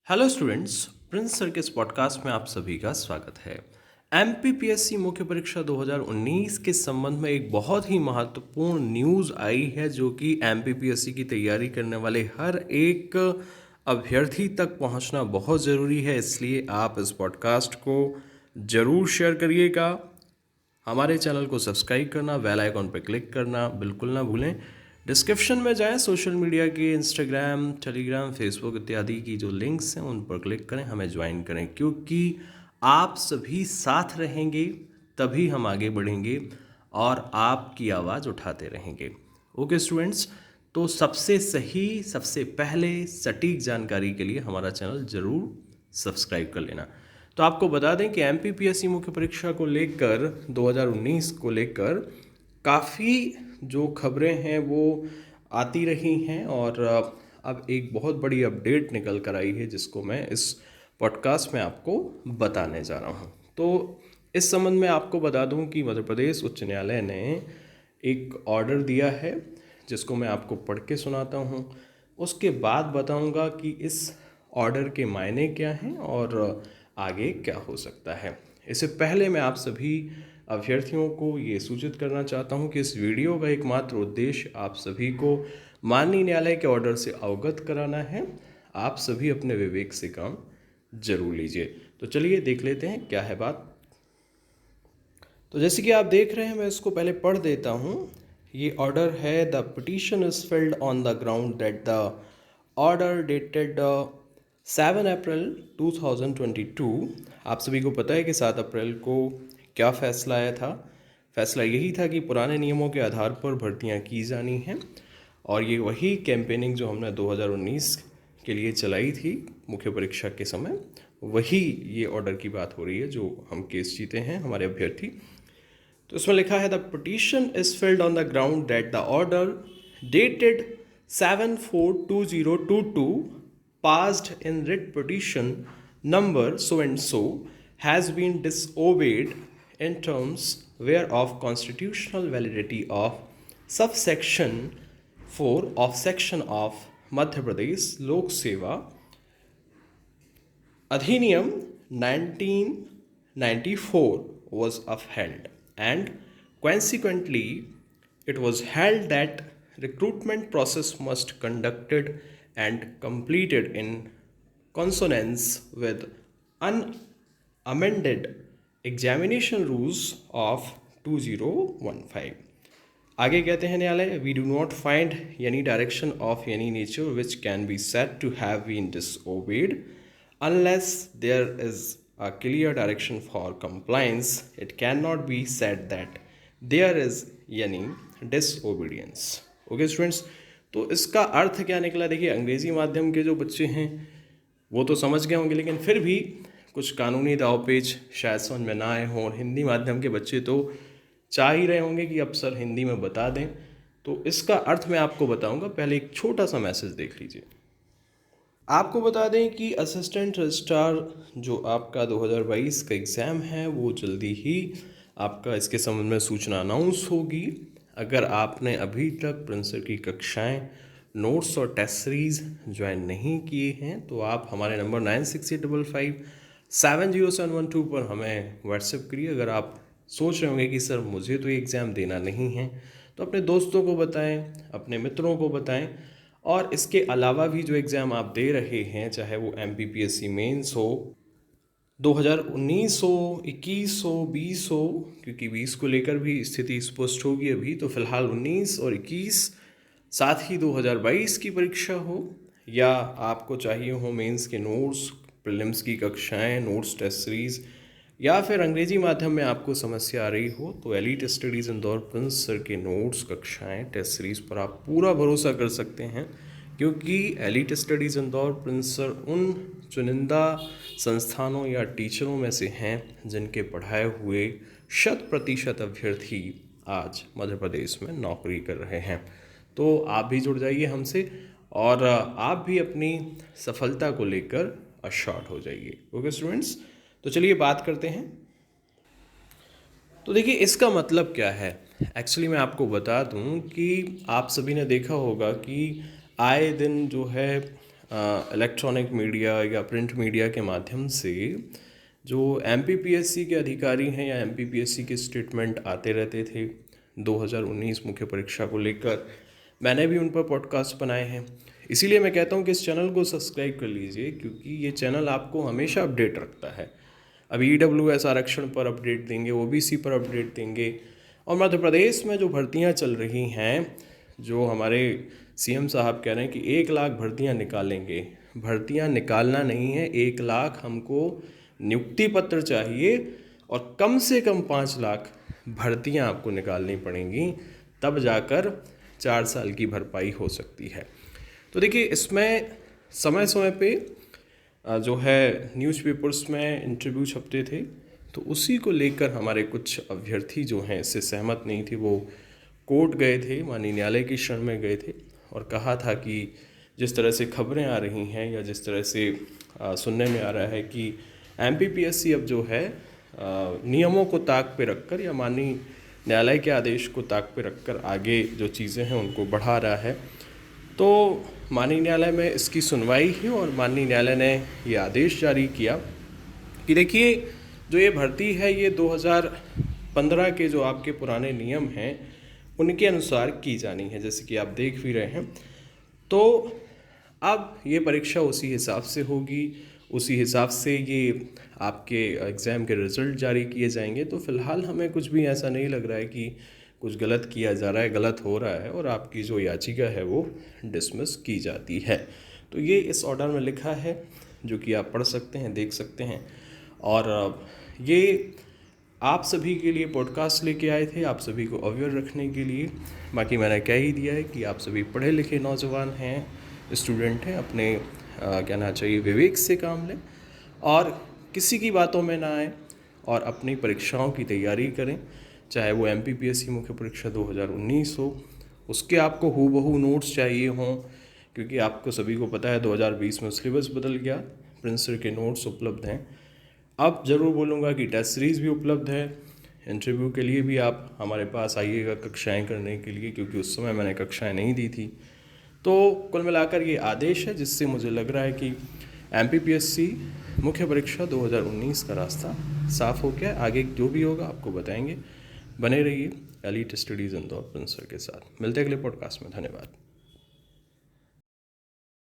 Hello students, Prince sir के इस podcast में आप सभी का स्वागत है। एमपीपीएससी मुख्य परीक्षा 2019 के संबंध में एक बहुत ही महत्वपूर्ण न्यूज़ आई है जो कि एमपीपीएससी की तैयारी करने वाले हर एक अभ्यर्थी तक पहुंचना बहुत ज़रूरी है। इसलिए आप इस पॉडकास्ट को ज़रूर शेयर करिएगा। हमारे चैनल को सब्सक्राइब करना, बेल आइकॉन पर क्लिक करना बिल्कुल ना भूलें। डिस्क्रिप्शन में जाएं, सोशल मीडिया के इंस्टाग्राम, टेलीग्राम, फेसबुक इत्यादि की जो लिंक्स हैं उन पर क्लिक करें, हमें ज्वाइन करें, क्योंकि आप सभी साथ रहेंगे तभी हम आगे बढ़ेंगे और आपकी आवाज़ उठाते रहेंगे। ओके स्टूडेंट्स, तो सबसे सही, सबसे पहले सटीक जानकारी के लिए हमारा चैनल ज़रूर सब्सक्राइब कर लेना। तो आपको बता दें कि एमपीपीएससी मुख्य परीक्षा को लेकर 2019 को लेकर काफ़ी जो खबरें हैं वो आती रही हैं और अब एक बहुत बड़ी अपडेट निकल कर आई है जिसको मैं इस पॉडकास्ट में आपको बताने जा रहा हूँ। तो इस संबंध में आपको बता दूं कि मध्य प्रदेश उच्च न्यायालय ने एक ऑर्डर दिया है जिसको मैं आपको पढ़ के सुनाता हूँ। उसके बाद बताऊंगा कि इस ऑर्डर के मायने क्या हैं और आगे क्या हो सकता है। इससे पहले मैं आप सभी अभ्यर्थियों को ये सूचित करना चाहता हूँ कि इस वीडियो का एकमात्र उद्देश्य आप सभी को माननीय न्यायालय के ऑर्डर से अवगत कराना है। आप सभी अपने विवेक से काम जरूर लीजिए। तो चलिए देख लेते हैं क्या है बात। तो जैसे कि आप देख रहे हैं, मैं इसको पहले पढ़ देता हूँ। ये ऑर्डर है, the petition is filled on the ground that the order dated 7 अप्रैल 2022। आप सभी को पता है कि 7 अप्रैल को क्या फैसला आया था। फैसला यही था कि पुराने नियमों के आधार पर भर्तियां की जानी हैं और ये वही कैंपेनिंग जो हमने 2019 के लिए चलाई थी मुख्य परीक्षा के समय, वही ये ऑर्डर की बात हो रही है जो हम केस जीते हैं हमारे अभ्यर्थी। तो इसमें लिखा है, the petition is filled on the ground that the order dated 7/4/2022 passed in writ petition number so and so has been disobeyed in terms whereof constitutional validity of subsection 4 of section of Madhya Pradesh Lok Seva Adhiniyam 1994 was upheld, and consequently it was held that recruitment process must conducted and completed in consonance with unamended examination rules of 2015. आगे कहते हैं न्यायालय, we do not find any direction of any nature which can be said to have been disobeyed unless there is a clear direction for compliance. It cannot be said that there is any disobedience. Okay students, तो इसका अर्थ क्या निकला? देखिए, अंग्रेजी माध्यम के जो बच्चे हैं वो तो समझ गए होंगे, लेकिन फिर भी कुछ कानूनी दावपेच शायद समझ में ना आए हों और हिंदी माध्यम के बच्चे तो चाह ही रहे होंगे कि अब सर हिंदी में बता दें। तो इसका अर्थ मैं आपको बताऊंगा, पहले एक छोटा सा मैसेज देख लीजिए। आपको बता दें कि असिस्टेंट रजिस्ट्रार जो आपका 2022 का एग्ज़ाम है वो जल्दी ही आपका इसके संबंध में सूचना अनाउंस होगी। अगर आपने अभी तक प्रिंसर की कक्षाएं, नोट्स और टेस्ट सीरीज़ ज्वाइन नहीं किए हैं तो आप हमारे नंबर 9685570712 पर हमें व्हाट्सएप करिए। अगर आप सोच रहे होंगे कि सर मुझे तो ये एग्ज़ाम देना नहीं है, तो अपने दोस्तों को बताएं, अपने मित्रों को बताएं। और इसके अलावा भी जो एग्ज़ाम आप दे रहे हैं, चाहे वो एमपीपीएससी मेंस हो, 2019 हो, 21 हो, 20 हो, क्योंकि 20 को लेकर भी स्थिति स्पष्ट होगी अभी, तो फिलहाल 19 और 21, साथ ही 2022 की परीक्षा हो, या आपको चाहिए हो मेंस के नोट्स, प्रीलिम्स की कक्षाएं, नोट्स, टेस्ट सीरीज़, या फिर अंग्रेजी माध्यम में आपको समस्या आ रही हो, तो elite studies Indore Prince sir के नोट्स, कक्षाएं, टेस्ट सीरीज़ पर आप पूरा भरोसा कर सकते हैं, क्योंकि elite studies Indore Prince sir उन चुनिंदा संस्थानों या टीचरों में से हैं जिनके पढ़ाए हुए 100% अभ्यर्थी आज मध्य प्रदेश में नौकरी कर रहे हैं। तो आप भी जुड़ जाइए हमसे और आप भी अपनी सफलता को लेकर अश्योर्ड हो जाइए। ओके स्टूडेंट्स, तो चलिए बात करते हैं। तो देखिए, इसका मतलब क्या है। एक्चुअली मैं आपको बता दूं कि आप सभी ने देखा होगा कि आए दिन जो है इलेक्ट्रॉनिक मीडिया या प्रिंट मीडिया के माध्यम से जो एमपीपीएससी के अधिकारी हैं या एमपीपीएससी के स्टेटमेंट आते रहते थे 2019 मुख्य परीक्षा को लेकर, मैंने भी उन पर पॉडकास्ट बनाए हैं। इसीलिए मैं कहता हूँ कि इस चैनल को सब्सक्राइब कर लीजिए, क्योंकि ये चैनल आपको हमेशा अपडेट रखता है। अभी EWS आरक्षण पर अपडेट देंगे, OBC पर अपडेट देंगे, और मध्य प्रदेश में जो भर्तियां चल रही हैं, जो हमारे CM साहब कह रहे हैं कि 1 लाख भर्तियां निकालेंगे। भर्तियां निकालना नहीं है, 1 लाख हमको नियुक्ति पत्र चाहिए और कम से कम 5 लाख भर्तियां आपको निकालनी पड़ेंगी, तब जाकर 4 साल की भरपाई हो सकती है। तो देखिए, इसमें समय समय पे जो है न्यूज़पेपर्स में इंटरव्यू छपते थे, तो उसी को लेकर हमारे कुछ अभ्यर्थी जो हैं इससे सहमत नहीं थे। वो कोर्ट गए थे, माननीय न्यायालय की शरण में गए थे और कहा था कि जिस तरह से खबरें आ रही हैं या जिस तरह से सुनने में आ रहा है कि एमपीपीएससी अब जो है नियमों को ताक पे रखकर या माननीय न्यायालय के आदेश को ताक पे रखकर आगे जो चीज़ें हैं उनको बढ़ा रहा है, तो माननीय न्यायालय में इसकी सुनवाई है और माननीय न्यायालय ने ये आदेश जारी किया कि देखिए, जो ये भर्ती है ये 2015 के जो आपके पुराने नियम हैं उनके अनुसार की जानी है, जैसे कि आप देख भी रहे हैं। तो अब ये परीक्षा उसी हिसाब से होगी, उसी हिसाब से ये आपके एग्ज़ाम के रिज़ल्ट जारी किए जाएंगे। तो फ़िलहाल हमें कुछ भी ऐसा नहीं लग रहा है कि कुछ गलत किया जा रहा है, गलत हो रहा है, और आपकी जो याचिका है वो डिसमिस की जाती है। तो ये इस ऑर्डर में लिखा है, जो कि आप पढ़ सकते हैं, देख सकते हैं। और ये आप सभी के लिए पॉडकास्ट लेके आए थे, आप सभी को अवेयर रखने के लिए। बाकी मैंने कह ही दिया है कि आप सभी पढ़े लिखे नौजवान हैं, स्टूडेंट हैं, अपने कहना चाहिए विवेक से काम लें और किसी की बातों में ना आए और अपनी परीक्षाओं की तैयारी करें। चाहे वो एमपीपीएससी मुख्य परीक्षा 2019 हो, उसके आपको हूबहू नोट्स चाहिए हों, क्योंकि आपको सभी को पता है 2020 में सिलेबस बदल गया, प्रिंस सर के नोट्स उपलब्ध हैं। अब ज़रूर बोलूँगा कि टेस्ट सीरीज़ भी उपलब्ध है। इंटरव्यू के लिए भी आप हमारे पास आइएगा कक्षाएं करने के लिए, क्योंकि उस समय मैंने कक्षाएं नहीं दी थी। तो कुल मिलाकर ये आदेश है, जिससे मुझे लग रहा है कि एमपीपीएससी मुख्य परीक्षा 2019 का रास्ता साफ हो गया। आगे जो भी होगा आपको बताएंगे। बने रहिए elite studies Indore Prince sir के साथ। मिलते हैं अगले पॉडकास्ट में। धन्यवाद।